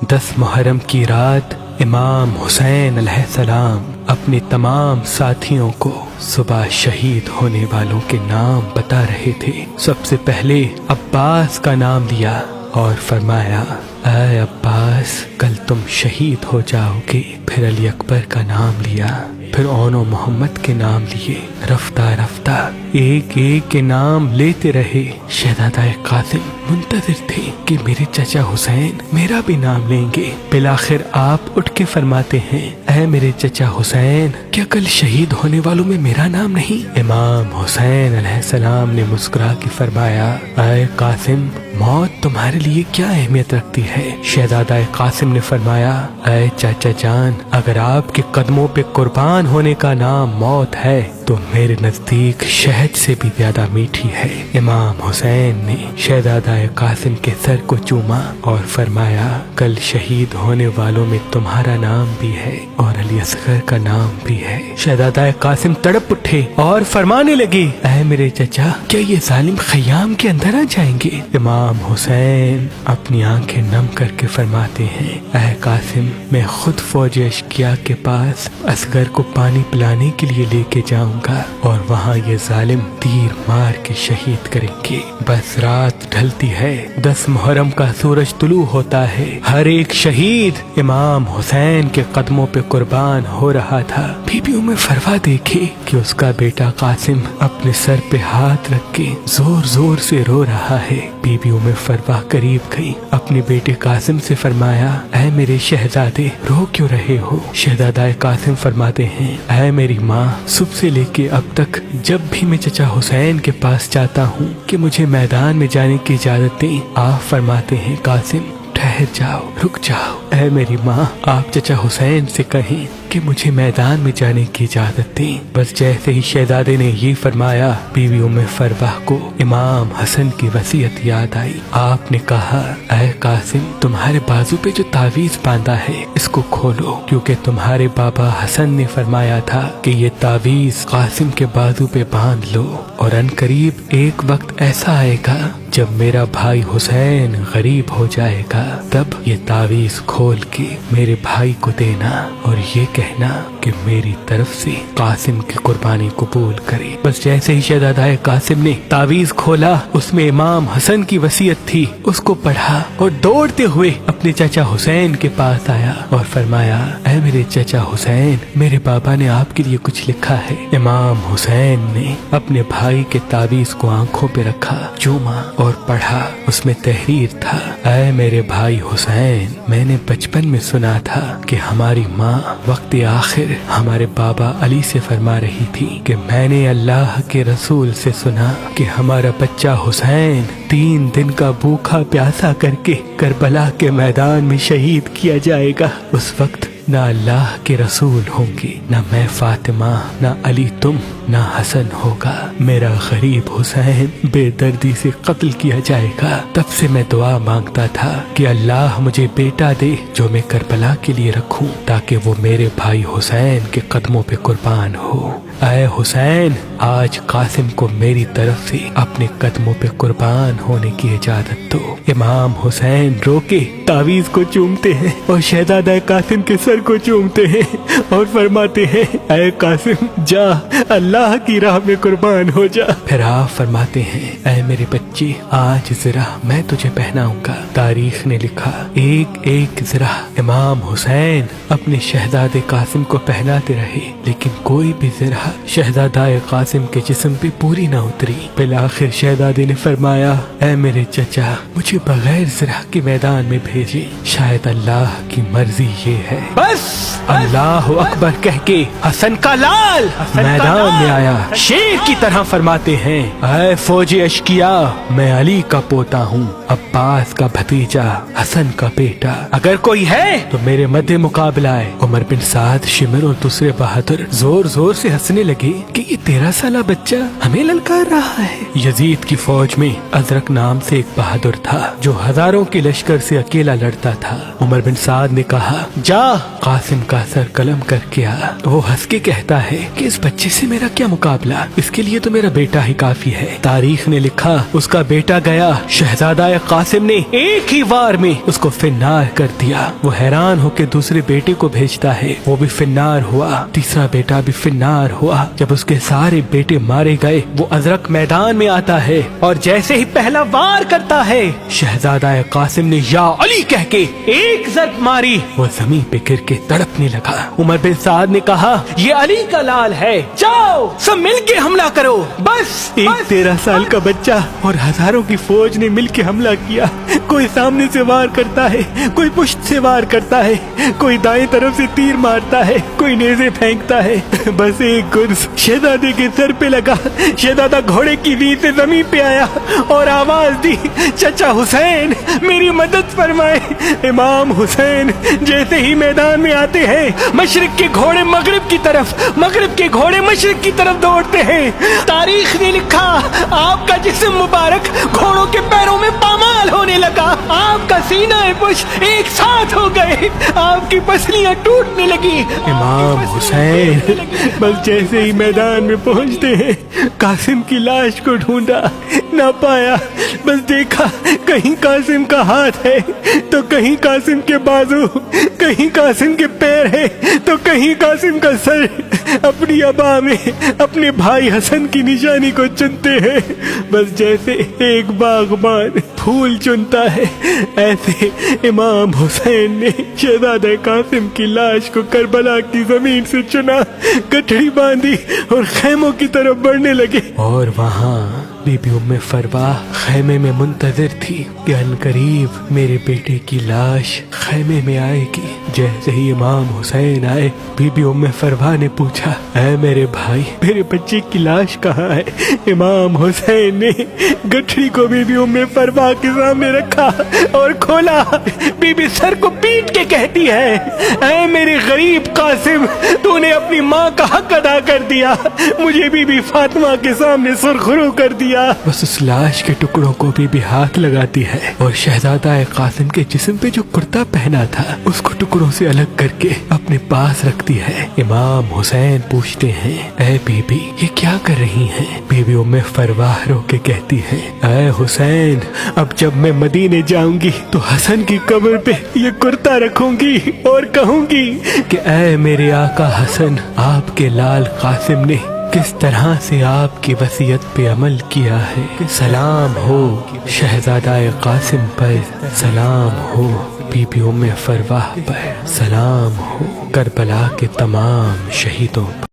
10 محرم کی رات امام حسین علیہ السلام اپنے تمام ساتھیوں کو صبح شہید ہونے والوں کے نام بتا رہے تھے۔ سب سے پہلے عباس کا نام لیا اور فرمایا، اے عباس کل تم شہید ہو جاؤ گے۔ پھر علی اکبر کا نام لیا، پھر اون و محمد کے نام لیے۔ رفتہ رفتہ ایک ایک کے نام لیتے رہے۔ شہزادہ قاسم منتظر تھے کہ میرے چچا حسین میرا بھی نام لیں گے۔ بالآخر آپ اٹھ کے فرماتے ہیں، اے میرے چچا حسین کیا کل شہید ہونے والوں میں میرا نام نہیں؟ امام حسین علیہ السلام نے مسکرا کے فرمایا، اے قاسم موت تمہارے لیے کیا اہمیت رکھتی ہے؟ شہزادہ قاسم نے فرمایا، اے چاچا جان اگر آپ کے قدموں پہ قربان ہونے کا نام موت ہے تو میرے نزدیک شہد سے بھی زیادہ میٹھی ہے۔ امام حسین نے شہزادہ قاسم کے سر کو چوما اور فرمایا، کل شہید ہونے والوں میں تمہارا نام بھی ہے اور علی اصغر کا نام بھی ہے۔ شہزادہ قاسم تڑپ اٹھے اور فرمانے لگے، اے میرے چچا کیا یہ ظالم خیام کے اندر آ جائیں گے؟ امام حسین اپنی آنکھیں نم کر کے فرماتے ہیں، اے قاسم میں خود فوج اشقیا کے پاس اصغر کو پانی پلانے کے لیے لے کے جاؤں گا اور وہاں یہ ظالم تیر مار کے شہید کریں گے۔ بس رات ڈھلتی ہے، 10 محرم کا سورج طلوع ہوتا ہے۔ ہر ایک شہید امام حسین کے قدموں پہ قربان ہو رہا تھا۔ بی بی ام فروا دیکھے کہ اس کا بیٹا قاسم اپنے سر پہ ہاتھ رکھ کے زور زور سے رو رہا ہے۔ بی بی ام فروا قریب گئی، اپنے بیٹے قاسم سے فرمایا، اے میرے شہزادے رو کیوں رہے ہو؟ شہزادہ قاسم فرماتے ہیں، اے میری ماں صبح سے لے کے اب تک جب بھی میں چچا حسین کے پاس جاتا ہوں کہ مجھے میدان میں جانے کی اجازت دیں، آپ فرماتے ہیں قاسم ٹھہر جاؤ، رک جاؤ۔ اے میری ماں آپ چچا حسین سے کہیں کہ مجھے میدان میں جانے کی اجازت دیں۔ بس جیسے ہی شہزادے نے یہ فرمایا، بیوی ام فروا کو امام حسن کی وصیت یاد آئی۔ آپ نے کہا، اے قاسم تمہارے بازو پہ جو تعویذ باندھا ہے اس کو کھولو، کیونکہ تمہارے بابا حسن نے فرمایا تھا کہ یہ تعویذ قاسم کے بازو پہ باندھ لو اور ان قریب ایک وقت ایسا آئے گا جب میرا بھائی حسین غریب ہو جائے گا، تب یہ تعویذ کھول کے میرے بھائی کو دینا اور یہ کہنا کہ میری طرف سے قاسم کی قربانی قبول کرے۔ بس جیسے ہی شہزادہ قاسم نے تعویذ کھولا، اس میں امام حسن کی وصیت تھی، اس کو پڑھا اور دوڑتے ہوئے اپنے چچا حسین کے پاس آیا اور فرمایا، اے میرے چچا حسین میرے بابا نے آپ کے لیے کچھ لکھا ہے۔ امام حسین نے اپنے بھائی کے تعویذ کو آنکھوں پہ رکھا، چوما اور پڑھا۔ اس میں تحریر تھا، اے میرے بھائی حسین میں نے بچپن میں سنا تھا کہ ہماری ماں وقت آخر ہمارے بابا علی سے فرما رہی تھی کہ میں نے اللہ کے رسول سے سنا کہ ہمارا بچہ حسین 3 دن کا بھوکا پیاسا کر کے کربلا کے میدان میں شہید کیا جائے گا۔ اس وقت نہ اللہ کے رسول ہوں گے، نہ میں فاطمہ، نہ علی تم، نہ حسن ہوگا۔ میرا غریب حسین بے دردی سے قتل کیا جائے گا۔ تب سے میں دعا مانگتا تھا کہ اللہ مجھے بیٹا دے جو میں کربلا کے لیے رکھوں، تاکہ وہ میرے بھائی حسین کے قدموں پہ قربان ہو۔ اے حسین آج قاسم کو میری طرف سے اپنے قدموں پہ قربان ہونے کی اجازت دو۔ امام حسین رو کے تعویذ کو چومتے ہیں اور شہزادہ قاسم کے سر کو چومتے ہیں اور فرماتے ہیں، اے قاسم جا اللہ کی راہ میں قربان ہو جا۔ پھر آپ فرماتے ہیں، اے میرے بچے آج ذرا میں تجھے پہناؤں گا۔ تاریخ نے لکھا ایک ایک ذرا امام حسین اپنے شہزادے قاسم کو پہناتے رہے، لیکن کوئی بھی ذرا شہزادہ قاسم کے جسم پہ پوری نہ اتری۔ بالآخر شہزادے نے فرمایا، اے میرے چچا مجھے بغیر ذرا کے میدان میں بھیجے، شاید اللہ کی مرضی یہ ہے۔ بس اللہ اکبر کہہ کے حسن کا لال میدان میں آیا، شیر کی طرح فرماتے ہیں، اے فوج اشقیا میں علی کا پوتا ہوں، عباس کا بھتیجا، حسن کا بیٹا، اگر کوئی ہے تو میرے مد مقابلہ ہے۔ عمر بن سعد، شمر اور دوسرے بہادر زور زور سے ہنسنے لگے کہ یہ 13 سالہ بچہ ہمیں للکار رہا ہے۔ یزید کی فوج میں ازرق نام سے ایک بہادر تھا جو ہزاروں کے لشکر سے اکیلا لڑتا تھا۔ عمر بن سعد نے کہا، جا قاسم کا سر قلم کر کے وہ ہنس کے کہتا ہے کہ اس بچے سے میرا کیا مقابلہ، اس کے لیے تو میرا بیٹا ہی کافی ہے۔ تاریخ نے لکھا اس کا بیٹا گیا، شہزادہ قاسم نے ایک ہی وار میں اس کو فنار کر دیا۔ وہ حیران ہو کے دوسرے بیٹے کو بھیجتا ہے، وہ بھی فنار ہوا، تیسرا بیٹا بھی فنار ہوا۔ جب اس کے سارے بیٹے مارے گئے وہ ازرق میدان میں آتا ہے اور جیسے ہی پہلا وار کرتا ہے شہزادہ قاسم نے یا علی کہہ کے ایک ضرب ماری، وہ زمین پہ گر کے تڑپنے لگا۔ عمر بن سعد نے کہا یہ علی کا لال ہے، جاؤ سب مل کے حملہ کرو۔ بس ایک 13 سال کا بچہ اور ہزاروں کی فوج نے مل کے حملہ کیا۔ کوئی سامنے سے وار کرتا ہے، کوئی پشت سے وار کرتا ہے، کوئی دائیں طرف سے تیر مارتا ہے، کوئی نیزے پھینکتا ہے۔ بس ایک گرز شہزادے کے سر پہ لگا، شہزادہ گھوڑے کی ویر سے زمین پہ آیا اور آواز دی چچا حسین میری مدد فرمائے۔ امام حسین جیسے ہی میدان میں آتے ہیں مشرق کے گھوڑے مغرب کی طرف، مغرب کے گھوڑے مشرق کی طرف دوڑتے ہیں۔ تاریخ نے لکھا آپ کا جسم مبارک گھوڑوں کے پیروں میں پامال ہونے لگا، آپ کا سینہ پشت ایک ساتھ ہو گئے، آپ کی پسلیاں ٹوٹنے لگی۔ امام حسین بس جیسے ہی میدان میں پہنچتے ہیں قاسم کی لاش کو ڈھونڈا، نہ پایا، بس دیکھا کہیں قاسم کا ہاتھ ہے تو کہیں قاسم کے بازو، کہیں قاسم کے پیر ہے تو کہیں قاسم کا سر۔ اپنی ابا میں اپنے بھائی حسن کی نشانی کو چنتے ہیں، بس جیسے ایک باغبان پھول چنتا ہے ایسے امام حسین نے شہزادہ قاسم کی لاش کو کربلا کی زمین سے چنا، گٹھڑی باندھی اور خیموں کی طرف بڑھنے لگے۔ اور وہاں بی بی ام فروا خیمے میں منتظر تھی کہ عنقریب میرے بیٹے کی لاش خیمے میں آئے گی۔ جیسے ہی امام حسین آئے بی بی ام فروا نے پوچھا اے میرے بھائی میرے بچے کی لاش کہاں ہے؟ امام حسین نے گٹھڑی کو بی بی ام فروا کے سامنے رکھا اور کھولا۔ بی بی سر کو پیٹ کے کہتی ہے اے میرے غریب قاسم تو نے اپنی ماں کا حق ادا کر دیا، مجھے بی بی فاطمہ کے سامنے سرخرو کر دیا۔ بس اس لاش کے ٹکڑوں کو بی بی ہاتھ لگاتی ہے اور شہزادہ قاسم کے جسم پہ جو کرتا پہنا تھا اس کو ٹکڑوں سے الگ کر کے اپنے پاس رکھتی ہے۔ امام حسین پوچھتے ہیں اے بی بی یہ کیا کر رہی ہیں؟ بی بی ام فروا رو کے کہتی ہے اے حسین اب جب میں مدینے جاؤں گی تو حسن کی قبر پہ یہ کرتا رکھوں گی اور کہوں گی کہ اے میرے آقا حسن آپ کے لال قاسم نے کس طرح سے آپ کی وصیت پہ عمل کیا ہے، سلام ہو شہزادہ قاسم پر، سلام ہو بی بی ام فروا پر، سلام ہو کربلا کے تمام شہیدوں پر۔